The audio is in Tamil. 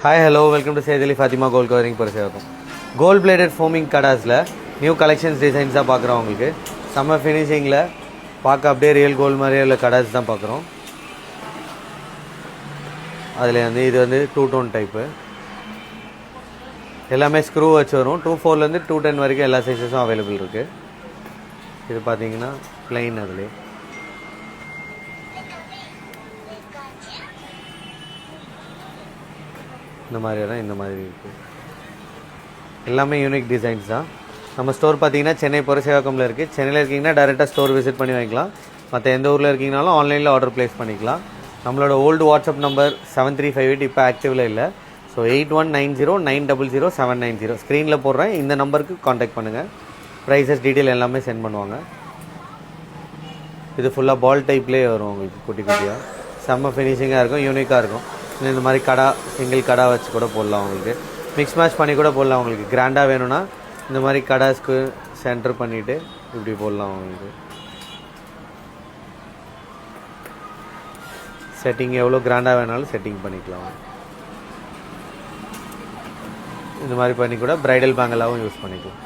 Hi, hello, welcome to Sayyid Ali Fatima Gold Covering Purse. Gold plated foaming கடஸ்ல நியூ கலெக்ஷன்ஸ் டிசைன்ஸாக பார்க்குறோம். உங்களுக்கு செம்ம ஃபினிஷிங்கில் பார்க்க அப்படியே ரியல் கோல்டு மாதிரியே உள்ள கடாஸ் தான் பார்க்குறோம். அதில் இது வந்து 2 டோன் டைப்பு, எல்லாமே ஸ்க்ரூ வச்சு வரும். 2.4 2.10 வரைக்கும் எல்லா சைஸஸும் அவைலபிள் இருக்குது. இது பார்த்தீங்கன்னா பிளைன், அதுலேயே இந்த மாதிரி இருக்குது. எல்லாமே யூனிக் டிசைன்ஸ் தான். நம்ம ஸ்டோர் பார்த்தீங்கன்னா சென்னை புரசேவாக்கமில் இருக்குது. சென்னையில் இருக்கீங்கன்னா டேரெக்டாக ஸ்டோர் விசிட் பண்ணி வாங்கிக்கலாம். மற்ற எந்த ஊரில் இருக்கீங்கனாலும் ஆன்லைனில் ஆர்டர் ப்ளேஸ் பண்ணிக்கலாம். நம்மளோட ஓல்டு வாட்ஸ்அப் நம்பர் 7358 இப்போ ஆக்டிவில் இல்லை. ஸோ 8190900790 ஸ்க்ரீனில் போடுறேன். இந்த நம்பருக்கு காண்டாக்ட் பண்ணுங்கள். ப்ரைஸஸ் டீட்டெயில் எல்லாமே சென்ட் பண்ணுவாங்க. இது ஃபுல்லாக பால் டைப்லேயே வரும். உங்களுக்கு குட்டி குட்டியாக செம்ம ஃபினிஷிங்காக இருக்கும், யூனிக்காக இருக்கும். இந்த மாதிரி கடா சிங்கிள் கடா வச்சு கூட போடலாம். உங்களுக்கு மிக்ஸ் மேட்ச் பண்ணி கூட போடலாம். உங்களுக்கு கிராண்டாக வேணும்னா இந்த மாதிரி கடாஸ்க்கு சென்டர் பண்ணிவிட்டு இப்படி போடலாம். உங்களுக்கு செட்டிங் எவ்வளோ கிராண்டாக வேணாலும் செட்டிங் பண்ணிக்கலாம். இந்த மாதிரி பண்ணி கூட ப்ரைடல் பேங்கலாகவும் யூஸ் பண்ணிக்கலாம்.